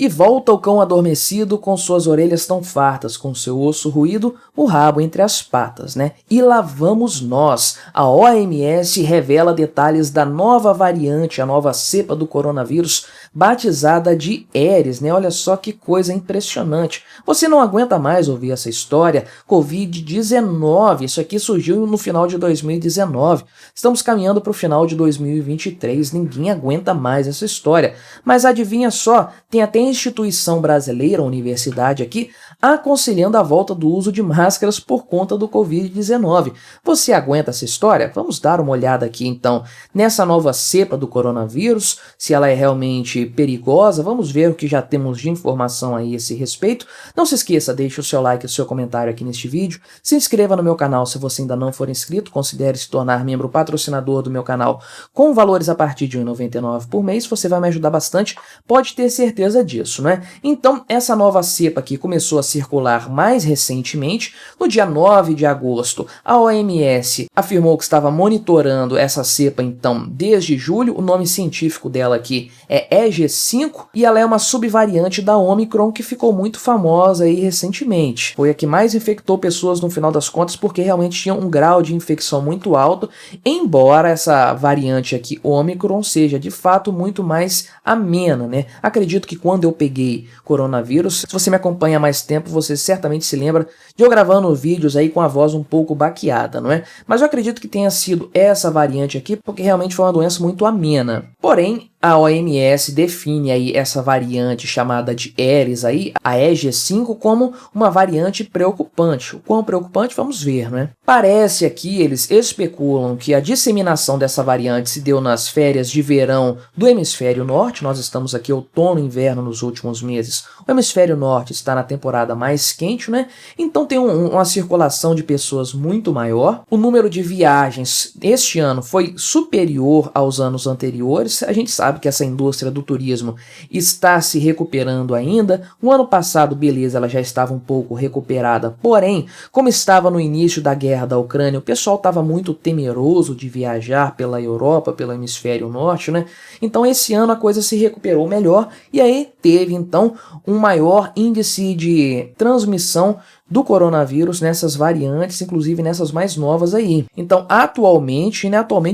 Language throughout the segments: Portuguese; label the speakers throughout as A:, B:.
A: E volta o cão adormecido com suas orelhas tão fartas, com seu osso ruído, o rabo entre as patas, né? E lá vamos nós. A OMS revela detalhes da nova variante, a nova cepa do coronavírus, batizada de Aedes, né? Olha só que coisa impressionante. Você não aguenta mais ouvir essa história? Covid-19, isso aqui surgiu no final de 2019. Estamos caminhando para o final de 2023, ninguém aguenta mais essa história. Mas adivinha só, tem até instituição brasileira, universidade aqui, aconselhando a volta do uso de máscaras por conta do Covid-19. Você aguenta essa história? Vamos dar uma olhada aqui então nessa nova cepa do coronavírus, se ela é realmente perigosa. Vamos ver o que já temos de informação aí a esse respeito. Não se esqueça, deixe o seu like e o seu comentário aqui neste vídeo. Se inscreva no meu canal se você ainda não for inscrito. Considere se tornar membro patrocinador do meu canal com valores a partir de R$ 1,99 por mês. Você vai me ajudar bastante, pode ter certeza disso, né? Então, essa nova cepa aqui começou a circular mais recentemente. No dia 9 de agosto, a OMS afirmou que estava monitorando essa cepa, então, desde julho. O nome científico dela aqui é EG5 e ela é uma subvariante da Omicron que ficou muito famosa aí recentemente. Foi a que mais infectou pessoas no final das contas porque realmente tinha um grau de infecção muito alto, embora essa variante aqui, Omicron, seja de fato muito mais amena, né? Acredito que quando eu peguei coronavírus, se você me acompanha há mais tempo, você certamente se lembra de eu gravando vídeos aí com a voz um pouco baqueada, não é? Mas eu acredito que tenha sido essa variante aqui, porque realmente foi uma doença muito amena. Porém, a OMS define aí essa variante chamada de Aedes aí, a EG5, como uma variante preocupante. O quão preocupante, vamos ver, né? Parece aqui, eles especulam que a disseminação dessa variante se deu nas férias de verão do hemisfério norte. Nós estamos aqui outono e inverno nos últimos meses. O hemisfério norte está na temporada mais quente, né? Então tem uma circulação de pessoas muito maior. O número de viagens este ano foi superior aos anos anteriores. A gente sabe que essa indústria do turismo está se recuperando ainda. O ano passado, beleza, ela já estava um pouco recuperada, porém, como estava no início da guerra da Ucrânia, o pessoal estava muito temeroso de viajar pela Europa, pelo hemisfério norte, né? Então esse ano a coisa se recuperou melhor e aí teve então um maior índice de transmissão do coronavírus nessas variantes, inclusive nessas mais novas aí. Então, atualmente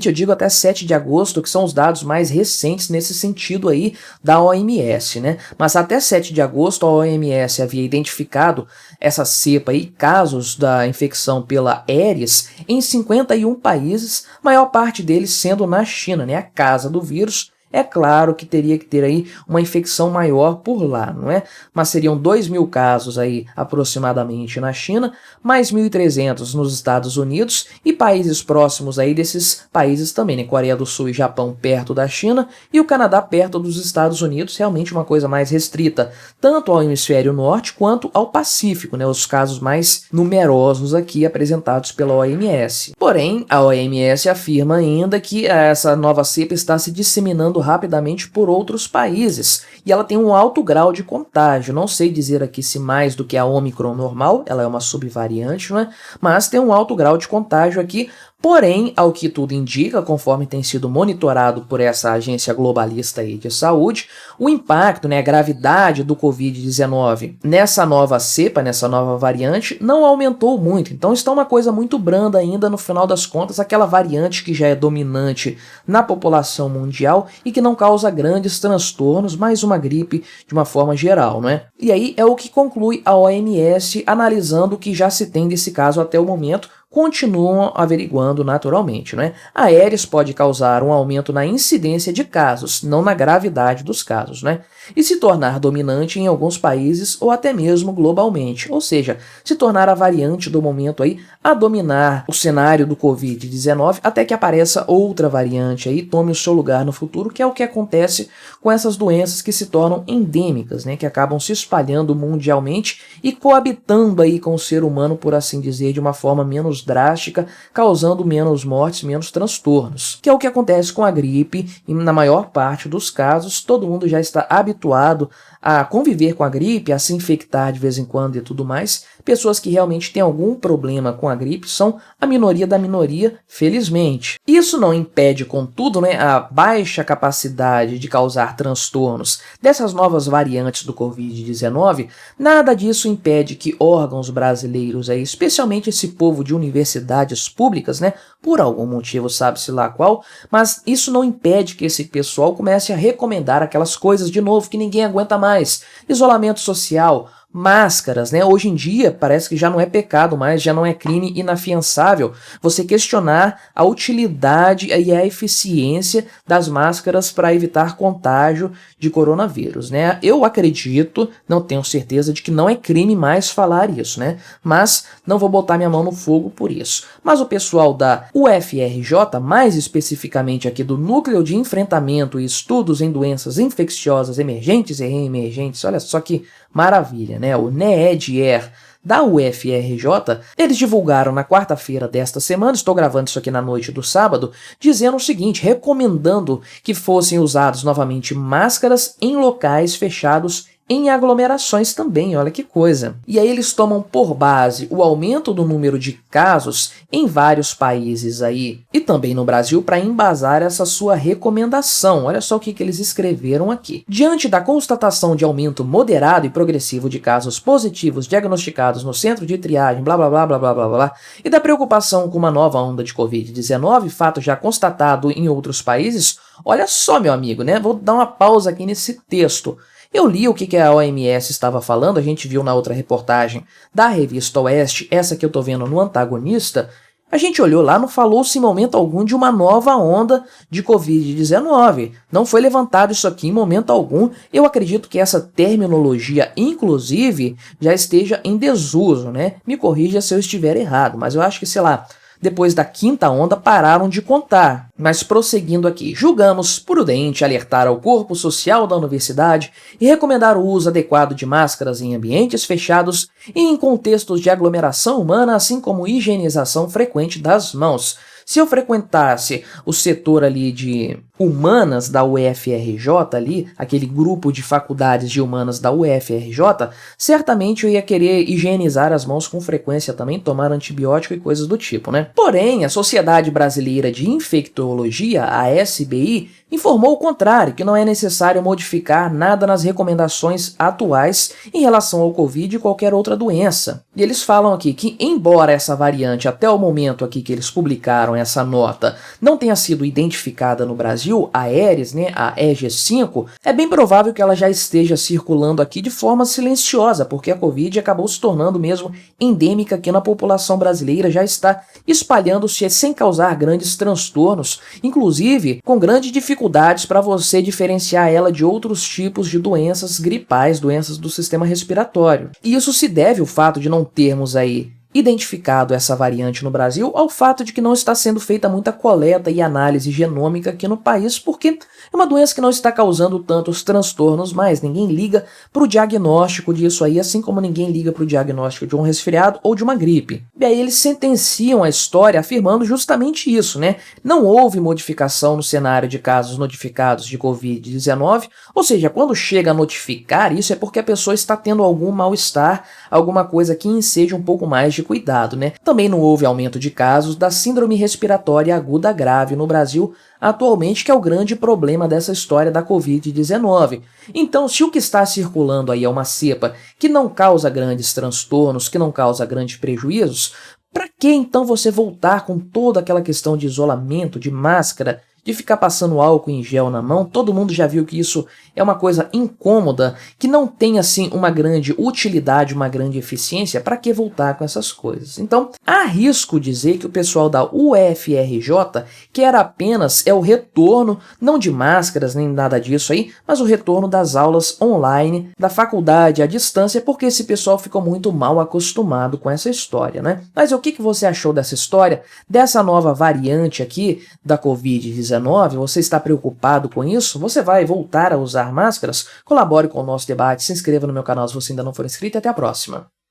A: eu digo até 7 de agosto, que são os dados mais recentes nesse sentido aí da OMS, né? Mas até 7 de agosto a OMS havia identificado essa cepa aí, casos da infecção pela Aedes, em 51 países, maior parte deles sendo na China, né? A casa do vírus. É claro que teria que ter aí uma infecção maior por lá, não é? Mas seriam 2.000 casos aí aproximadamente na China, mais 1.300 nos Estados Unidos e países próximos aí desses países também, né? Coreia do Sul e Japão perto da China e o Canadá perto dos Estados Unidos, realmente uma coisa mais restrita, tanto ao hemisfério norte quanto ao Pacífico, né? Os casos mais numerosos aqui apresentados pela OMS. Porém, a OMS afirma ainda que essa nova cepa está se disseminando rapidamente por outros países e ela tem um alto grau de contágio. Não sei dizer aqui se mais do que a Omicron normal, ela é uma subvariante, não é? Mas tem um alto grau de contágio aqui. Porém, ao que tudo indica, conforme tem sido monitorado por essa agência globalista aí de saúde, o impacto, né, a gravidade do Covid-19 nessa nova cepa, nessa nova variante, não aumentou muito. Então está uma coisa muito branda ainda, no final das contas, aquela variante que já é dominante na população mundial e que não causa grandes transtornos, mais uma gripe de uma forma geral, não é? E aí é o que conclui a OMS analisando o que já se tem desse caso até o momento, continuam averiguando naturalmente, né? A Aedes pode causar um aumento na incidência de casos, não na gravidade dos casos, né? E se tornar dominante em alguns países ou até mesmo globalmente, ou seja, se tornar a variante do momento aí a dominar o cenário do Covid-19 até que apareça outra variante aí, tome o seu lugar no futuro, que é o que acontece com essas doenças que se tornam endêmicas, né? Que acabam se espalhando mundialmente e coabitando aí com o ser humano, por assim dizer, de uma forma menos drástica, causando menos mortes, menos transtornos, que é o que acontece com a gripe e na maior parte dos casos todo mundo já está habituado a conviver com a gripe, a se infectar de vez em quando e tudo mais. Pessoas que realmente têm algum problema com a gripe são a minoria da minoria, felizmente. Isso não impede, contudo, né, a baixa capacidade de causar transtornos dessas novas variantes do Covid-19. Nada disso impede que órgãos brasileiros, aí, especialmente esse povo de universidades públicas, né, por algum motivo, sabe-se lá qual, mas isso não impede que esse pessoal comece a recomendar aquelas coisas de novo que ninguém aguenta mais. Isolamento social, máscaras, né? Hoje em dia parece que já não é pecado mais, já não é crime inafiançável você questionar a utilidade e a eficiência das máscaras para evitar contágio de coronavírus, né? Eu acredito, não tenho certeza de que não é crime mais falar isso, né? Mas não vou botar minha mão no fogo por isso. Mas o pessoal da UFRJ, mais especificamente aqui do Núcleo de Enfrentamento e Estudos em Doenças Infecciosas Emergentes e Reemergentes, olha só que maravilha, né? O NEEDR da UFRJ, eles divulgaram na quarta-feira desta semana, estou gravando isso aqui na noite do sábado, dizendo o seguinte, recomendando que fossem usados novamente máscaras em locais fechados em aglomerações também, olha que coisa. E aí eles tomam por base o aumento do número de casos em vários países aí, e também no Brasil, para embasar essa sua recomendação. Olha só o que eles escreveram aqui. Diante da constatação de aumento moderado e progressivo de casos positivos diagnosticados no centro de triagem, blá blá blá blá blá blá blá, e da preocupação com uma nova onda de Covid-19, fato já constatado em outros países, olha só, meu amigo, né? Vou dar uma pausa aqui nesse texto. Eu li o que a OMS estava falando, a gente viu na outra reportagem da revista Oeste, essa que eu tô vendo no Antagonista. A gente olhou lá, não falou-se em momento algum de uma nova onda de Covid-19. Não foi levantado isso aqui em momento algum. Eu acredito que essa terminologia, inclusive, já esteja em desuso, né? Me corrija se eu estiver errado, mas eu acho que, sei lá, depois da quinta onda, pararam de contar. Mas prosseguindo aqui, julgamos prudente alertar ao corpo social da universidade e recomendar o uso adequado de máscaras em ambientes fechados e em contextos de aglomeração humana, assim como higienização frequente das mãos. Se eu frequentasse o setor ali de humanas da UFRJ, ali, aquele grupo de faculdades de humanas da UFRJ, certamente eu ia querer higienizar as mãos com frequência também, tomar antibiótico e coisas do tipo, né? Porém, a Sociedade Brasileira de Infectologia, a SBI, informou o contrário, que não é necessário modificar nada nas recomendações atuais em relação ao Covid e qualquer outra doença. E eles falam aqui que, embora essa variante, até o momento aqui que eles publicaram essa nota, não tenha sido identificada no Brasil, a Aedes, né, a EG5, é bem provável que ela já esteja circulando aqui de forma silenciosa, porque a Covid acabou se tornando mesmo endêmica aqui na população brasileira, já está espalhando-se sem causar grandes transtornos, inclusive com grande dificuldades para você diferenciar ela de outros tipos de doenças gripais, doenças do sistema respiratório. E isso se deve ao fato de não termos aí identificado essa variante no Brasil ao fato de que não está sendo feita muita coleta e análise genômica aqui no país, porque é uma doença que não está causando tantos transtornos, mas ninguém liga para o diagnóstico disso aí, assim como ninguém liga para o diagnóstico de um resfriado ou de uma gripe. E aí eles sentenciam a história afirmando justamente isso, né? Não houve modificação no cenário de casos notificados de Covid-19, ou seja, quando chega a notificar isso é porque a pessoa está tendo algum mal-estar, alguma coisa que enseja um pouco mais de cuidado, né? Também não houve aumento de casos da síndrome respiratória aguda grave no Brasil atualmente, que é o grande problema dessa história da Covid-19. Então, se o que está circulando aí é uma cepa que não causa grandes transtornos, que não causa grandes prejuízos, para que então você voltar com toda aquela questão de isolamento, de máscara, de ficar passando álcool em gel na mão? Todo mundo já viu que isso é uma coisa incômoda, que não tem assim uma grande utilidade, uma grande eficiência. Para que voltar com essas coisas? Então, arrisco dizer que o pessoal da UFRJ quer apenas o retorno, não de máscaras nem nada disso aí, mas o retorno das aulas online, da faculdade à distância, porque esse pessoal ficou muito mal acostumado com essa história, né? Mas o que você achou dessa história, dessa nova variante aqui da Covid-19? Você está preocupado com isso? Você vai voltar a usar máscaras? Colabore com o nosso debate, se inscreva no meu canal se você ainda não for inscrito e até a próxima.